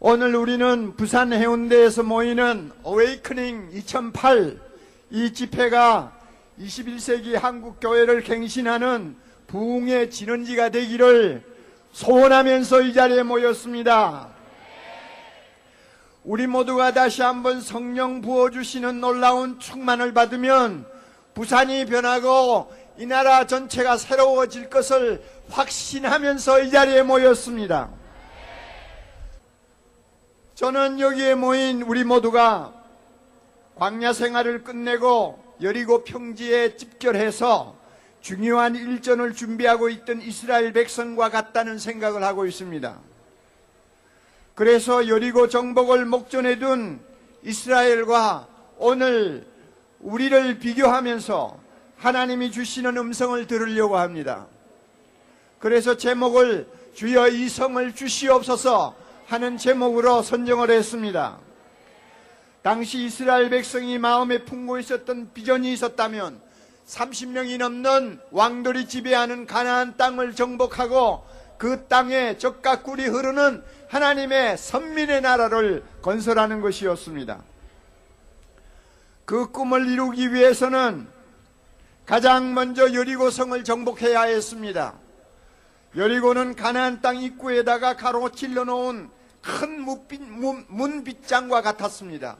오늘 우리는 부산 해운대에서 모이는 어웨이크닝 2008 이 집회가 21세기 한국교회를 갱신하는 부흥의 진원지가 되기를 소원하면서 이 자리에 모였습니다. 우리 모두가 다시 한번 성령 부어주시는 놀라운 충만을 받으면 부산이 변하고 이 나라 전체가 새로워질 것을 확신하면서 이 자리에 모였습니다. 저는 여기에 모인 우리 모두가 광야 생활을 끝내고 여리고 평지에 집결해서 중요한 일전을 준비하고 있던 이스라엘 백성과 같다는 생각을 하고 있습니다. 그래서 여리고 정복을 목전에 둔 이스라엘과 오늘 우리를 비교하면서 하나님이 주시는 음성을 들으려고 합니다. 그래서 제목을 주여 이 성을 주시옵소서 하는 제목으로 선정을 했습니다. 당시 이스라엘 백성이 마음에 품고 있었던 비전이 있었다면 30명이 넘는 왕들이 지배하는 가나안 땅을 정복하고 그 땅에 젖과 꿀이 흐르는 하나님의 선민의 나라를 건설하는 것이었습니다. 그 꿈을 이루기 위해서는 가장 먼저 여리고성을 정복해야 했습니다. 여리고는 가나안 땅 입구에다가 가로질러 놓은 큰 문빗장과 같았습니다.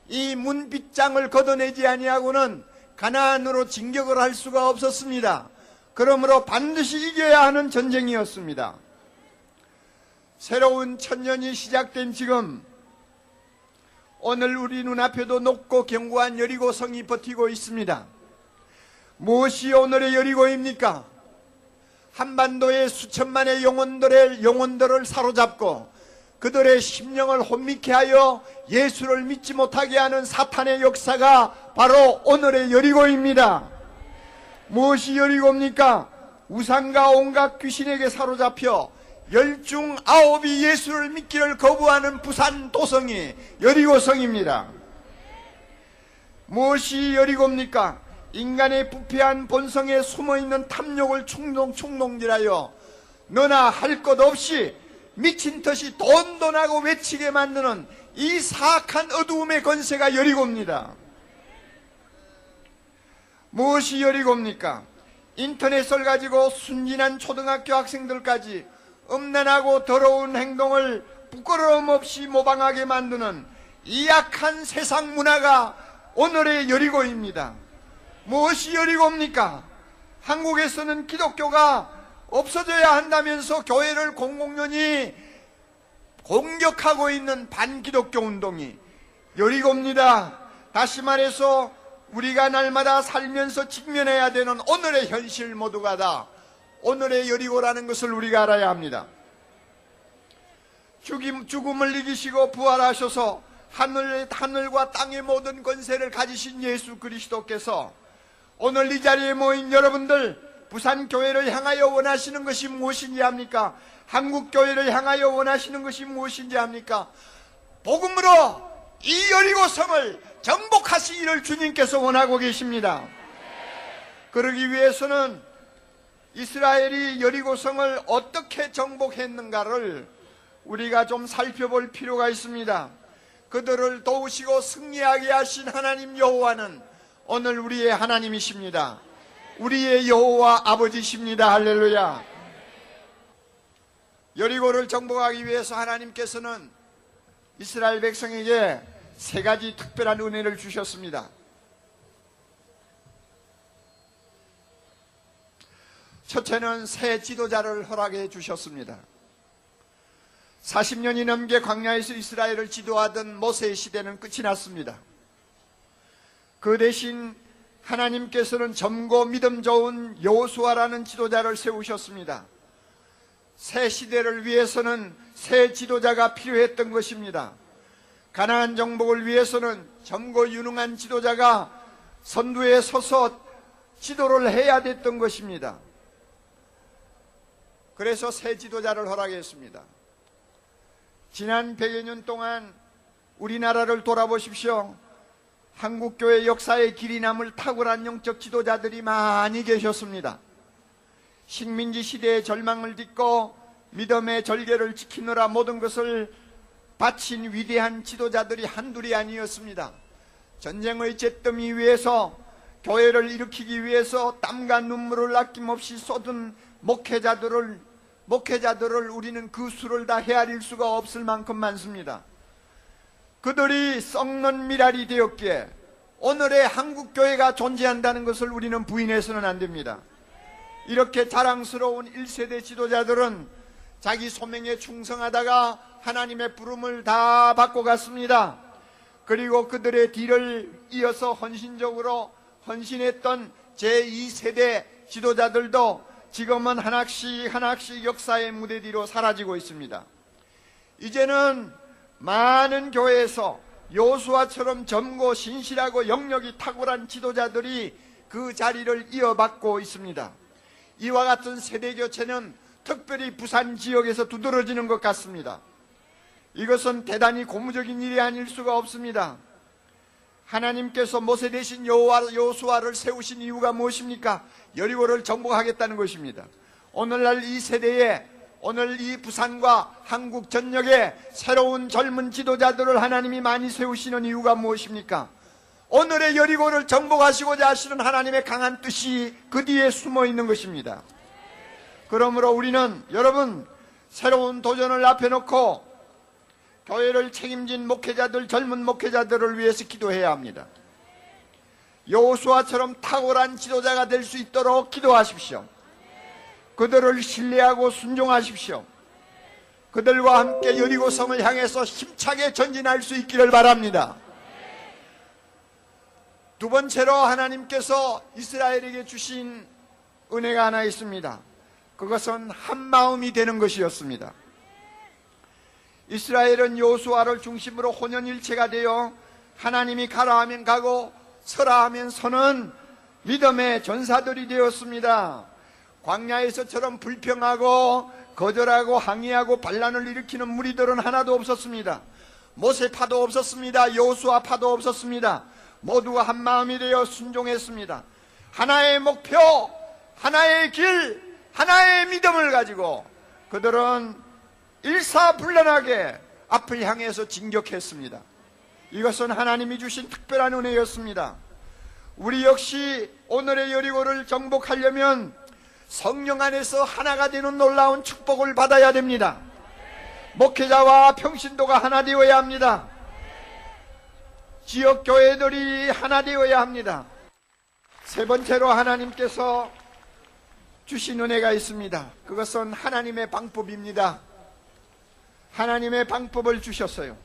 이 문빗장을 걷어내지 아니하고는 가나안으로 진격을 할 수가 없었습니다. 그러므로 반드시 이겨야 하는 전쟁이었습니다. 새로운 천년이 시작된 지금 오늘 우리 눈앞에도 높고 견고한 여리고성이 버티고 있습니다. 무엇이 오늘의 여리고입니까? 한반도의 수천만의 영혼들을 사로잡고 그들의 심령을 혼미케 하여 예수를 믿지 못하게 하는 사탄의 역사가 바로 오늘의 여리고입니다. 무엇이 여리고입니까? 우상과 온갖 귀신에게 사로잡혀 10중 9이 예수를 믿기를 거부하는 부산 도성이 여리고성입니다. 무엇이 여리고입니까? 인간의 부패한 본성에 숨어있는 탐욕을 충동질하여 너나 할 것 없이 미친 듯이 돈돈하고 외치게 만드는 이 사악한 어두움의 권세가 여리고입니다. 무엇이 여리고입니까? 인터넷을 가지고 순진한 초등학교 학생들까지 음란하고 더러운 행동을 부끄러움 없이 모방하게 만드는 이 악한 세상 문화가 오늘의 여리고입니다. 무엇이 여리고입니까? 한국에서는 기독교가 없어져야 한다면서 교회를 공공연히 공격하고 있는 반기독교 운동이 여리고입니다. 다시 말해서 우리가 날마다 살면서 직면해야 되는 오늘의 현실 모두가 다 오늘의 여리고라는 것을 우리가 알아야 합니다. 죽음을 이기시고 부활하셔서 하늘과 땅의 모든 권세를 가지신 예수 그리스도께서 오늘 이 자리에 모인 여러분들 부산교회를 향하여 원하시는 것이 무엇인지 합니까? 한국교회를 향하여 원하시는 것이 무엇인지 합니까? 복음으로 이 여리고성을 정복하시기를 주님께서 원하고 계십니다. 그러기 위해서는 이스라엘이 여리고성을 어떻게 정복했는가를 우리가 좀 살펴볼 필요가 있습니다. 그들을 도우시고 승리하게 하신 하나님 여호와는 오늘 우리의 하나님이십니다. 우리의 여호와 아버지십니다. 할렐루야. 여리고를 정복하기 위해서 하나님께서는 이스라엘 백성에게 세 가지 특별한 은혜를 주셨습니다. 첫째는 새 지도자를 허락해 주셨습니다. 40년이 넘게 광야에서 이스라엘을 지도하던 모세의 시대는 끝이 났습니다. 그 대신 하나님께서는 젊고 믿음 좋은 여호수아라는 지도자를 세우셨습니다. 새 시대를 위해서는 새 지도자가 필요했던 것입니다. 가나안 정복을 위해서는 젊고 유능한 지도자가 선두에 서서 지도를 해야 됐던 것입니다. 그래서 새 지도자를 허락했습니다. 지난 100여 년 동안 우리나라를 돌아보십시오. 한국교회 역사의 길이 남을 탁월한 영적 지도자들이 많이 계셨습니다. 식민지 시대의 절망을 딛고 믿음의 절개를 지키느라 모든 것을 바친 위대한 지도자들이 한둘이 아니었습니다. 전쟁의 잿더미 위에서 교회를 일으키기 위해서 땀과 눈물을 아낌없이 쏟은 목회자들을 우리는 그 수를 다 헤아릴 수가 없을 만큼 많습니다. 그들이 썩는 미랄이 되었기에 오늘의 한국교회가 존재한다는 것을 우리는 부인해서는 안 됩니다. 이렇게 자랑스러운 1세대 지도자들은 자기 소명에 충성하다가 하나님의 부름을 다 받고 갔습니다. 그리고 그들의 뒤를 이어서 헌신적으로 헌신했던 제2세대 지도자들도 지금은 하나씩 역사의 무대 뒤로 사라지고 있습니다. 이제는 많은 교회에서 여호수아처럼 젊고 신실하고 영력이 탁월한 지도자들이 그 자리를 이어받고 있습니다. 이와 같은 세대교체는 특별히 부산 지역에서 두드러지는 것 같습니다. 이것은 대단히 고무적인 일이 아닐 수가 없습니다. 하나님께서 모세 대신 여호수아를 세우신 이유가 무엇입니까? 여리고를 정복하겠다는 것입니다. 오늘날 이 세대에, 오늘 이 부산과 한국 전역에 새로운 젊은 지도자들을 하나님이 많이 세우시는 이유가 무엇입니까? 오늘의 여리고를 정복하시고자 하시는 하나님의 강한 뜻이 그 뒤에 숨어 있는 것입니다. 그러므로 우리는 여러분, 새로운 도전을 앞에 놓고 교회를 책임진 목회자들, 젊은 목회자들을 위해서 기도해야 합니다. 여호수아처럼 탁월한 지도자가 될 수 있도록 기도하십시오. 그들을 신뢰하고 순종하십시오. 그들과 함께 여리고성을 향해서 힘차게 전진할 수 있기를 바랍니다. 두 번째로 하나님께서 이스라엘에게 주신 은혜가 하나 있습니다. 그것은 한마음이 되는 것이었습니다. 이스라엘은 여호수아를 중심으로 혼연일체가 되어 하나님이 가라 하면 가고 서라 하면 서는 믿음의 전사들이 되었습니다. 광야에서처럼 불평하고 거절하고 항의하고 반란을 일으키는 무리들은 하나도 없었습니다. 모세파도 없었습니다. 여호수아파도 없었습니다. 모두가 한마음이 되어 순종했습니다. 하나의 목표, 하나의 길, 하나의 믿음을 가지고 그들은 일사불란하게 앞을 향해서 진격했습니다. 이것은 하나님이 주신 특별한 은혜였습니다. 우리 역시 오늘의 여리고를 정복하려면 성령 안에서 하나가 되는 놀라운 축복을 받아야 됩니다. 목회자와 평신도가 하나 되어야 합니다. 지역 교회들이 하나 되어야 합니다. 세 번째로 하나님께서 주신 은혜가 있습니다. 그것은 하나님의 방법입니다. 하나님의 방법을 주셨어요.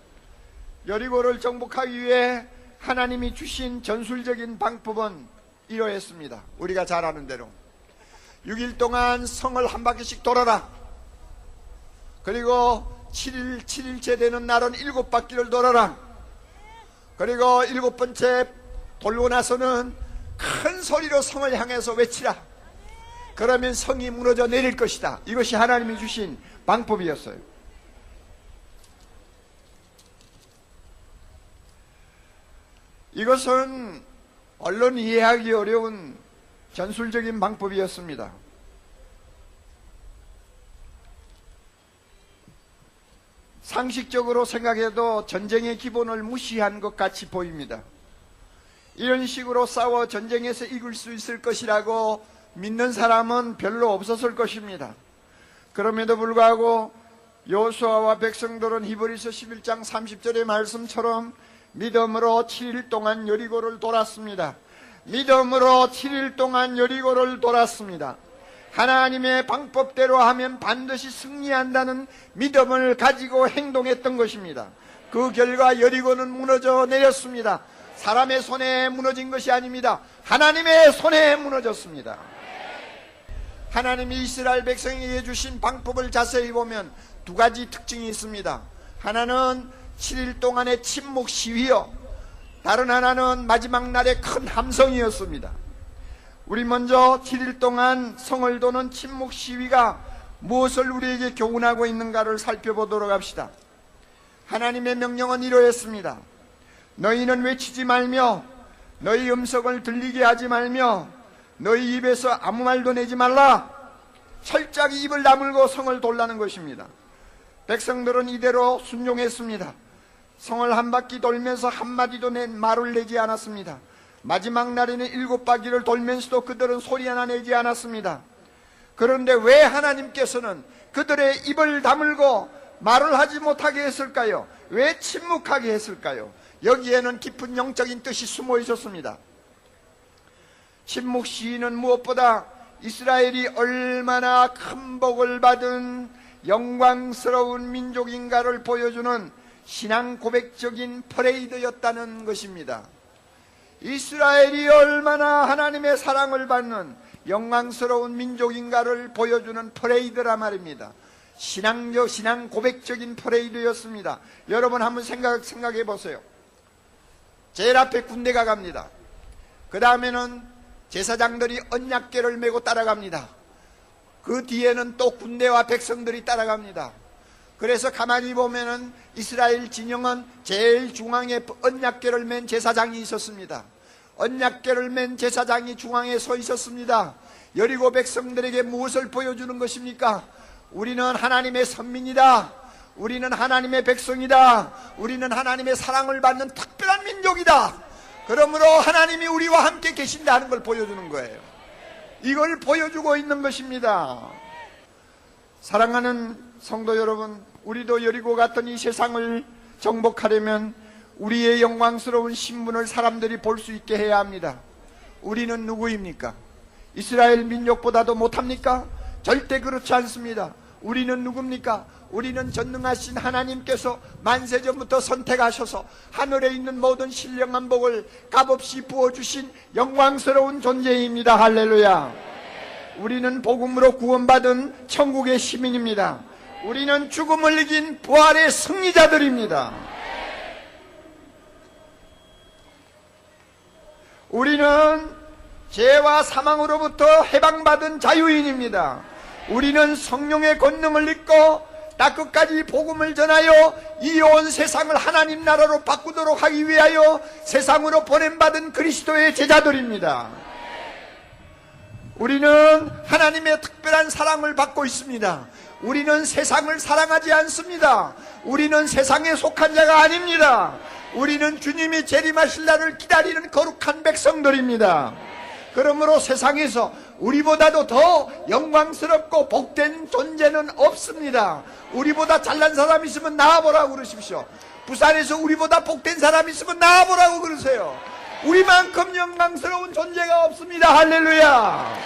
여리고를 정복하기 위해 하나님이 주신 전술적인 방법은 이러했습니다. 우리가 잘 아는 대로 6일 동안 성을 한 바퀴씩 돌아라. 그리고 7일째 되는 날은 7바퀴를 돌아라. 그리고 7번째 돌고 나서는 큰 소리로 성을 향해서 외치라. 그러면 성이 무너져 내릴 것이다. 이것이 하나님이 주신 방법이었어요. 이것은 얼른 이해하기 어려운 전술적인 방법이었습니다. 상식적으로 생각해도 전쟁의 기본을 무시한 것 같이 보입니다. 이런 식으로 싸워 전쟁에서 이길 수 있을 것이라고 믿는 사람은 별로 없었을 것입니다. 그럼에도 불구하고 여호수아와 백성들은 히브리서 11장 30절의 말씀처럼 믿음으로 7일 동안 여리고를 돌았습니다. 믿음으로 7일 동안 여리고를 돌았습니다. 하나님의 방법대로 하면 반드시 승리한다는 믿음을 가지고 행동했던 것입니다. 그 결과 여리고는 무너져 내렸습니다. 사람의 손에 무너진 것이 아닙니다. 하나님의 손에 무너졌습니다. 하나님이 이스라엘 백성에게 주신 방법을 자세히 보면 두 가지 특징이 있습니다. 하나는 7일 동안의 침묵 시위요, 다른 하나는 마지막 날의 큰 함성이었습니다. 우리 먼저 7일 동안 성을 도는 침묵 시위가 무엇을 우리에게 교훈하고 있는가를 살펴보도록 합시다. 하나님의 명령은 이러했습니다. 너희는 외치지 말며 너희 음성을 들리게 하지 말며 너희 입에서 아무 말도 내지 말라. 철저하게 입을 다물고 성을 돌라는 것입니다. 백성들은 이대로 순종했습니다. 성을 한 바퀴 돌면서 한마디도 말을 내지 않았습니다. 마지막 날에는 7바퀴를 돌면서도 그들은 소리 하나 내지 않았습니다. 그런데 왜 하나님께서는 그들의 입을 다물고 말을 하지 못하게 했을까요? 왜 침묵하게 했을까요? 여기에는 깊은 영적인 뜻이 숨어 있었습니다. 침묵 시인은 무엇보다 이스라엘이 얼마나 큰 복을 받은 영광스러운 민족인가를 보여주는 신앙 고백적인 퍼레이드였다는 것입니다. 이스라엘이 얼마나 하나님의 사랑을 받는 영광스러운 민족인가를 보여주는 퍼레이드라 말입니다. 신앙 고백적인 퍼레이드였습니다. 여러분 한번 생각해 보세요. 제일 앞에 군대가 갑니다. 그 다음에는 제사장들이 언약궤를 메고 따라갑니다. 그 뒤에는 또 군대와 백성들이 따라갑니다. 그래서 가만히 보면은 이스라엘 진영은 제일 중앙에 언약궤를 맨 제사장이 있었습니다. 언약궤를 맨 제사장이 중앙에 서 있었습니다. 여리고 백성들에게 무엇을 보여주는 것입니까? 우리는 하나님의 선민이다. 우리는 하나님의 백성이다. 우리는 하나님의 사랑을 받는 특별한 민족이다. 그러므로 하나님이 우리와 함께 계신다는 걸 보여주는 거예요. 이걸 보여주고 있는 것입니다. 사랑하는 성도 여러분, 우리도 여리고 같은 이 세상을 정복하려면 우리의 영광스러운 신분을 사람들이 볼 수 있게 해야 합니다. 우리는 누구입니까? 이스라엘 민족보다도 못합니까? 절대 그렇지 않습니다. 우리는 누굽니까? 우리는 전능하신 하나님께서 만세전부터 선택하셔서 하늘에 있는 모든 신령한 복을 값없이 부어주신 영광스러운 존재입니다. 할렐루야. 우리는 복음으로 구원받은 천국의 시민입니다. 우리는 죽음을 이긴 부활의 승리자들입니다. 우리는 죄와 사망으로부터 해방받은 자유인입니다. 우리는 성령의 권능을 입고 다 끝까지 복음을 전하여 이 온 세상을 하나님 나라로 바꾸도록 하기 위하여 세상으로 보냄받은 그리스도의 제자들입니다. 우리는 하나님의 특별한 사랑을 받고 있습니다. 우리는 세상을 사랑하지 않습니다. 우리는 세상에 속한 자가 아닙니다. 우리는 주님이 재림하실 날을 기다리는 거룩한 백성들입니다. 그러므로 세상에서 우리보다도 더 영광스럽고 복된 존재는 없습니다. 우리보다 잘난 사람 있으면 나와보라고 그러십시오. 부산에서 우리보다 복된 사람 있으면 나와보라고 그러세요. 우리만큼 영광스러운 존재가 없습니다. 할렐루야.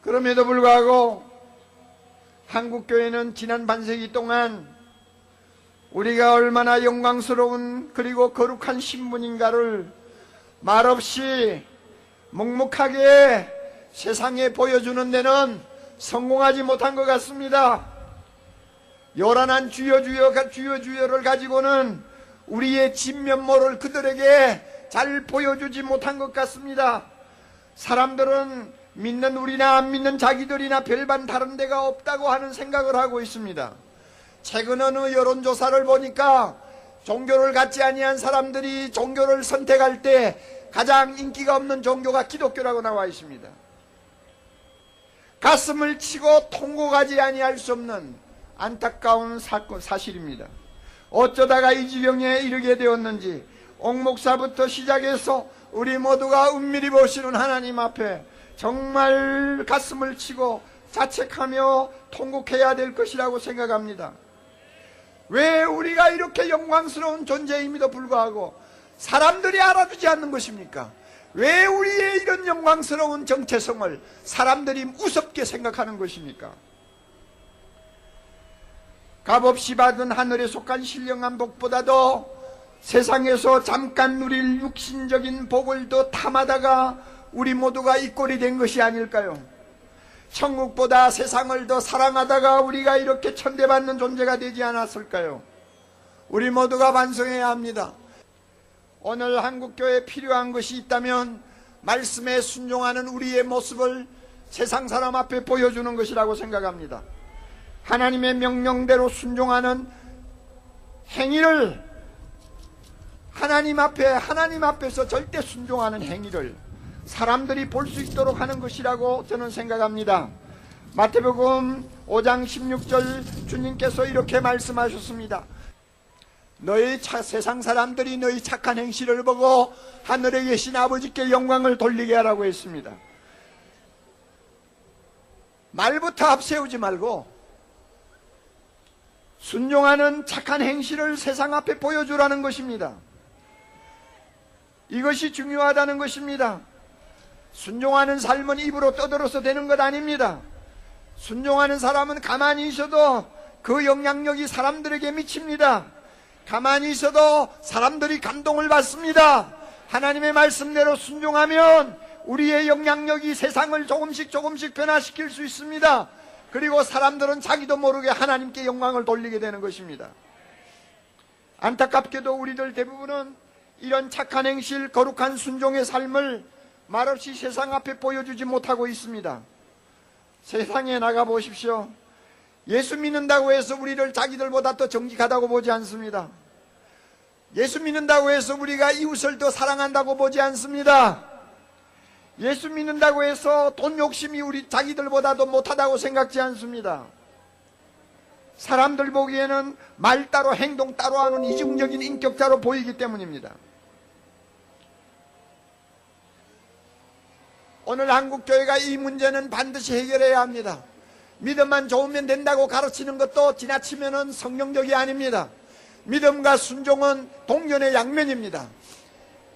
그럼에도 불구하고 한국교회는 지난 반세기 동안 우리가 얼마나 영광스러운 그리고 거룩한 신분인가를 말없이 묵묵하게 세상에 보여주는 데는 성공하지 못한 것 같습니다. 요란한 주여주여를 가지고는 우리의 진면모를 그들에게 잘 보여주지 못한 것 같습니다. 사람들은 믿는 우리나 안 믿는 자기들이나 별반 다른 데가 없다고 하는 생각을 하고 있습니다. 최근 어느 여론조사를 보니까 종교를 갖지 아니한 사람들이 종교를 선택할 때 가장 인기가 없는 종교가 기독교라고 나와 있습니다. 가슴을 치고 통곡하지 아니할 수 없는 안타까운 사실입니다. 어쩌다가 이 지경에 이르게 되었는지 옥목사부터 시작해서 우리 모두가 은밀히 보시는 하나님 앞에 정말 가슴을 치고 자책하며 통곡해야 될 것이라고 생각합니다. 왜 우리가 이렇게 영광스러운 존재임에도 불구하고 사람들이 알아주지 않는 것입니까? 왜 우리의 이런 영광스러운 정체성을 사람들이 우습게 생각하는 것입니까? 값없이 받은 하늘에 속한 신령한 복보다도 세상에서 잠깐 누릴 육신적인 복을 더 탐하다가 우리 모두가 이 꼴이 된 것이 아닐까요? 천국보다 세상을 더 사랑하다가 우리가 이렇게 천대받는 존재가 되지 않았을까요? 우리 모두가 반성해야 합니다. 오늘 한국교회에 필요한 것이 있다면 말씀에 순종하는 우리의 모습을 세상 사람 앞에 보여주는 것이라고 생각합니다. 하나님의 명령대로 순종하는 행위를 하나님 앞에서 절대 순종하는 행위를 사람들이 볼 수 있도록 하는 것이라고 저는 생각합니다. 마태복음 5장 16절 주님께서 이렇게 말씀하셨습니다. 세상 사람들이 너희 착한 행실을 보고 하늘에 계신 아버지께 영광을 돌리게 하라고 했습니다. 말부터 앞세우지 말고 순종하는 착한 행실을 세상 앞에 보여주라는 것입니다. 이것이 중요하다는 것입니다. 순종하는 삶은 입으로 떠들어서 되는 것 아닙니다. 순종하는 사람은 가만히 있어도 그 영향력이 사람들에게 미칩니다. 가만히 있어도 사람들이 감동을 받습니다. 하나님의 말씀대로 순종하면 우리의 영향력이 세상을 조금씩 변화시킬 수 있습니다. 그리고 사람들은 자기도 모르게 하나님께 영광을 돌리게 되는 것입니다. 안타깝게도 우리들 대부분은 이런 착한 행실, 거룩한 순종의 삶을 말없이 세상 앞에 보여주지 못하고 있습니다. 세상에 나가 보십시오. 예수 믿는다고 해서 우리를 자기들보다 더 정직하다고 보지 않습니다. 예수 믿는다고 해서 우리가 이웃을 더 사랑한다고 보지 않습니다. 예수 믿는다고 해서 돈 욕심이 우리 자기들보다도 못하다고 생각지 않습니다. 사람들 보기에는 말 따로 행동 따로 하는 이중적인 인격자로 보이기 때문입니다. 오늘 한국교회가 이 문제는 반드시 해결해야 합니다. 믿음만 좋으면 된다고 가르치는 것도 지나치면 성경적이 아닙니다. 믿음과 순종은 동전의 양면입니다.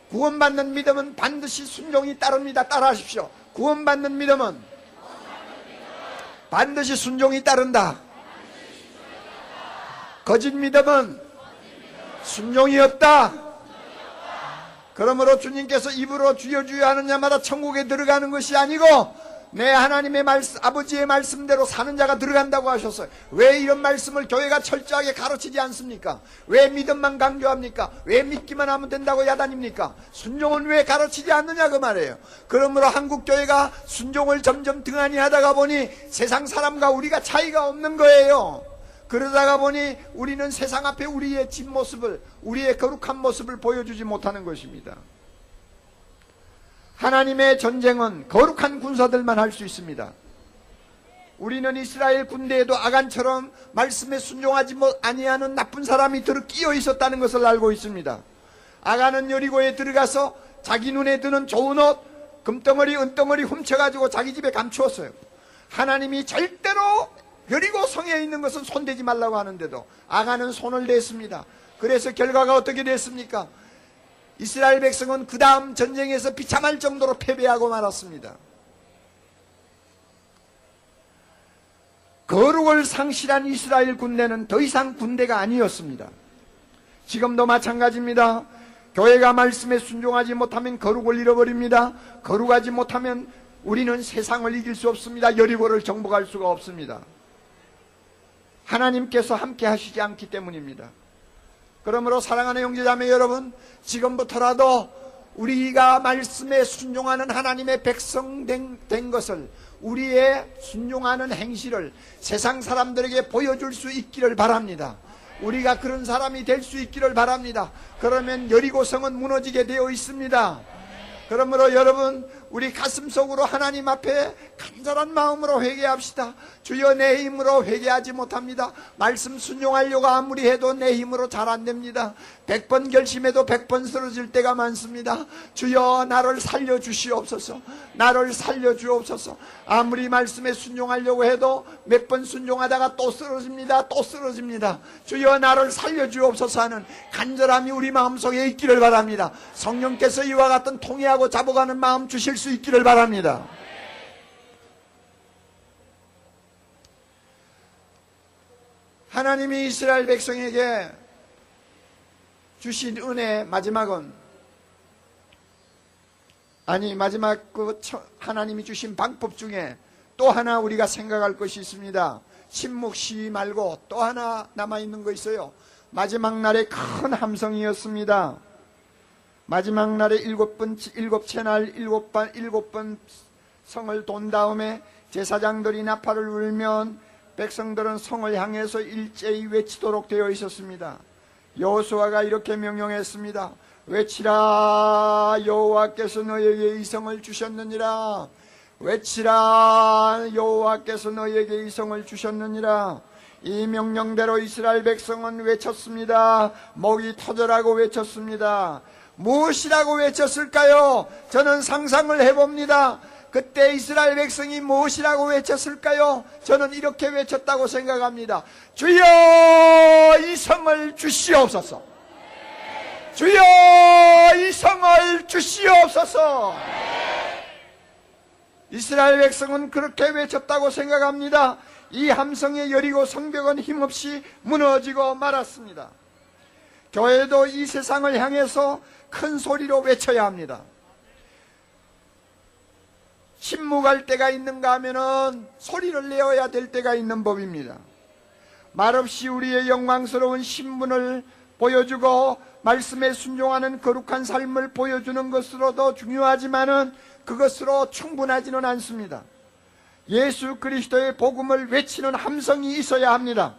구원받는 믿음은 반드시 순종이 따릅니다. 따라하십시오. 구원받는 믿음은 반드시 순종이 따른다. 거짓 믿음은 순종이 없다. 그러므로 주님께서 입으로 주여 주여 하는 자마다 천국에 들어가는 것이 아니고 내 하나님의 말씀, 아버지의 말씀대로 사는 자가 들어간다고 하셨어요. 왜 이런 말씀을 교회가 철저하게 가르치지 않습니까? 왜 믿음만 강조합니까? 왜 믿기만 하면 된다고 야단입니까? 순종은 왜 가르치지 않느냐 그 말이에요. 그러므로 한국교회가 순종을 점점 등한히 하다가 보니 세상 사람과 우리가 차이가 없는 거예요. 그러다가 보니 우리는 세상 앞에 우리의 진모습을, 우리의 거룩한 모습을 보여주지 못하는 것입니다. 하나님의 전쟁은 거룩한 군사들만 할 수 있습니다. 우리는 이스라엘 군대에도 아간처럼 말씀에 순종하지 아니하는 나쁜 사람이 끼어 있었다는 것을 알고 있습니다. 아간은 여리고에 들어가서 자기 눈에 드는 좋은 옷, 금덩어리, 은덩어리 훔쳐가지고 자기 집에 감추었어요. 하나님이 절대로 여리고 성에 있는 것은 손대지 말라고 하는데도 아간은 손을 댔습니다. 그래서 결과가 어떻게 됐습니까? 이스라엘 백성은 그 다음 전쟁에서 비참할 정도로 패배하고 말았습니다. 거룩을 상실한 이스라엘 군대는 더 이상 군대가 아니었습니다. 지금도 마찬가지입니다. 교회가 말씀에 순종하지 못하면 거룩을 잃어버립니다. 거룩하지 못하면 우리는 세상을 이길 수 없습니다. 여리고를 정복할 수가 없습니다. 하나님께서 함께 하시지 않기 때문입니다. 그러므로 사랑하는 형제자매 여러분, 지금부터라도 우리가 말씀에 순종하는 하나님의 백성 된 것을, 우리의 순종하는 행실을 세상 사람들에게 보여줄 수 있기를 바랍니다. 우리가 그런 사람이 될 수 있기를 바랍니다. 그러면 여리고성은 무너지게 되어 있습니다. 그러므로 여러분, 우리 가슴속으로 하나님 앞에 간절한 마음으로 회개합시다. 주여, 내 힘으로 회개하지 못합니다. 말씀 순종하려고 아무리 해도 내 힘으로 잘 안됩니다. 100번 결심해도 100번 쓰러질 때가 많습니다. 주여, 나를 살려주시옵소서. 나를 살려주옵소서. 아무리 말씀에 순종하려고 해도 몇 번 순종하다가 또 쓰러집니다. 또 쓰러집니다. 주여, 나를 살려주옵소서 하는 간절함이 우리 마음속에 있기를 바랍니다. 성령께서 이와 같은 통회하고 잡아가는 마음 주실 수 있기를 바랍니다. 하나님이 이스라엘 백성에게 주신 은혜 마지막은, 마지막 하나님이 주신 방법 중에 또 하나 우리가 생각할 것이 있습니다. 침묵시 말고 또 하나 남아있는 거 있어요. 마지막 날에 큰 함성이었습니다. 마지막 날에 일곱 채날 일곱 번 성을 돈 다음에 제사장들이 나팔을 울면 백성들은 성을 향해서 일제히 외치도록 되어 있었습니다. 여호수아가 이렇게 명령했습니다. 외치라 여호와께서 너에게 이 성을 주셨느니라. 외치라 여호와께서 너에게 이 성을 주셨느니라. 이 명령대로 이스라엘 백성은 외쳤습니다. 목이 터져라고 외쳤습니다. 무엇이라고 외쳤을까요? 저는 상상을 해봅니다. 그때 이스라엘 백성이 무엇이라고 외쳤을까요? 저는 이렇게 외쳤다고 생각합니다. 주여 이 성을 주시옵소서. 주여 이 성을 주시옵소서. 이스라엘 백성은 그렇게 외쳤다고 생각합니다. 이 함성의 여리고 성벽은 힘없이 무너지고 말았습니다. 교회도 이 세상을 향해서 큰 소리로 외쳐야 합니다. 침묵할 때가 있는가 하면은 소리를 내어야 될 때가 있는 법입니다. 말없이 우리의 영광스러운 신분을 보여주고 말씀에 순종하는 거룩한 삶을 보여주는 것으로도 중요하지만은 그것으로 충분하지는 않습니다. 예수 그리스도의 복음을 외치는 함성이 있어야 합니다.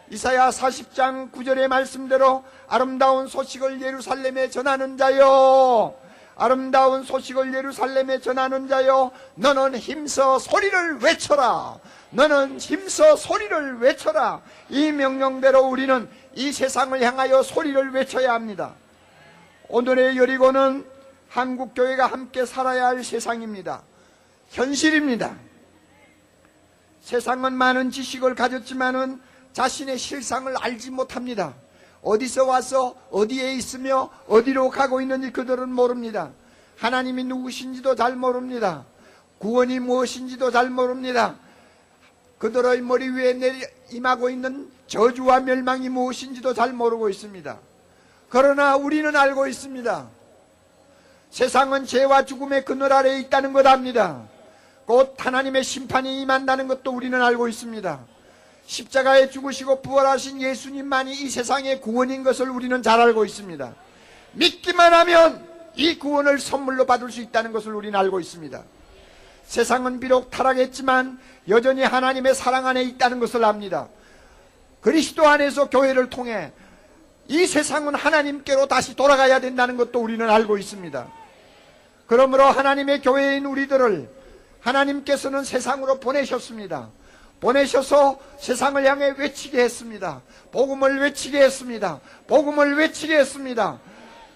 이사야 40장 9절의 말씀대로 아름다운 소식을 예루살렘에 전하는 자여, 아름다운 소식을 예루살렘에 전하는 자여, 너는 힘써 소리를 외쳐라. 너는 힘써 소리를 외쳐라. 이 명령대로 우리는 이 세상을 향하여 소리를 외쳐야 합니다. 오늘의 여리고는 한국교회가 함께 살아야 할 세상입니다. 현실입니다. 세상은 많은 지식을 가졌지만은 자신의 실상을 알지 못합니다. 어디서 와서 어디에 있으며 어디로 가고 있는지 그들은 모릅니다. 하나님이 누구신지도 잘 모릅니다. 구원이 무엇인지도 잘 모릅니다. 그들의 머리 위에 임하고 있는 저주와 멸망이 무엇인지도 잘 모르고 있습니다. 그러나 우리는 알고 있습니다. 세상은 죄와 죽음의 그늘 아래에 있다는 것 압니다. 곧 하나님의 심판이 임한다는 것도 우리는 알고 있습니다. 십자가에 죽으시고 부활하신 예수님만이 이 세상의 구원인 것을 우리는 잘 알고 있습니다. 믿기만 하면 이 구원을 선물로 받을 수 있다는 것을 우리는 알고 있습니다. 세상은 비록 타락했지만 여전히 하나님의 사랑 안에 있다는 것을 압니다. 그리스도 안에서 교회를 통해 이 세상은 하나님께로 다시 돌아가야 된다는 것도 우리는 알고 있습니다. 그러므로 하나님의 교회인 우리들을 하나님께서는 세상으로 보내셨습니다. 보내셔서 세상을 향해 외치게 했습니다. 복음을 외치게 했습니다. 복음을 외치게 했습니다.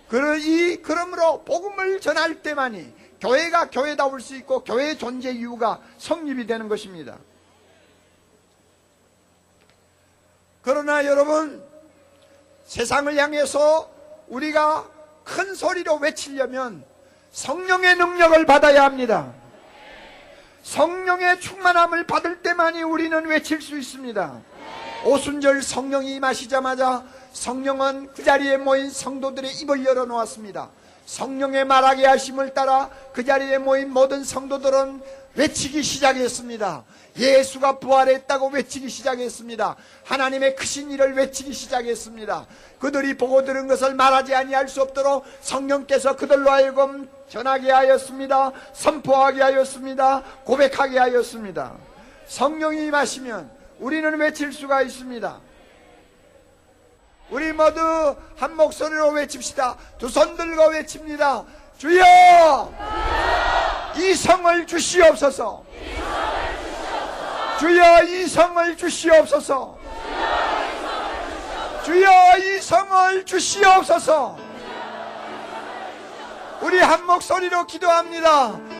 그러므로 복음을 전할 때만이 교회가 교회다울 수 있고 교회의 존재 이유가 성립이 되는 것입니다. 그러나 여러분, 세상을 향해서 우리가 큰 소리로 외치려면 성령의 능력을 받아야 합니다. 성령의 충만함을 받을 때만이 우리는 외칠 수 있습니다. 오순절 성령이 임하시자마자 성령은 그 자리에 모인 성도들의 입을 열어놓았습니다. 성령의 말하게 하심을 따라 그 자리에 모인 모든 성도들은 외치기 시작했습니다. 예수가 부활했다고 외치기 시작했습니다. 하나님의 크신 일을 외치기 시작했습니다. 그들이 보고 들은 것을 말하지 아니할 수 없도록 성령께서 그들로 하여금 전하게 하였습니다. 선포하게 하였습니다. 고백하게 하였습니다. 성령이 임하시면 우리는 외칠 수가 있습니다. 우리 모두 한 목소리로 외칩시다. 두 손 들고 외칩니다. 주여! 이 성을 주시옵소서. 주여 이 성을 주시옵소서. 주여 이 성을 주시옵소서. 우리 한 목소리로 기도합니다.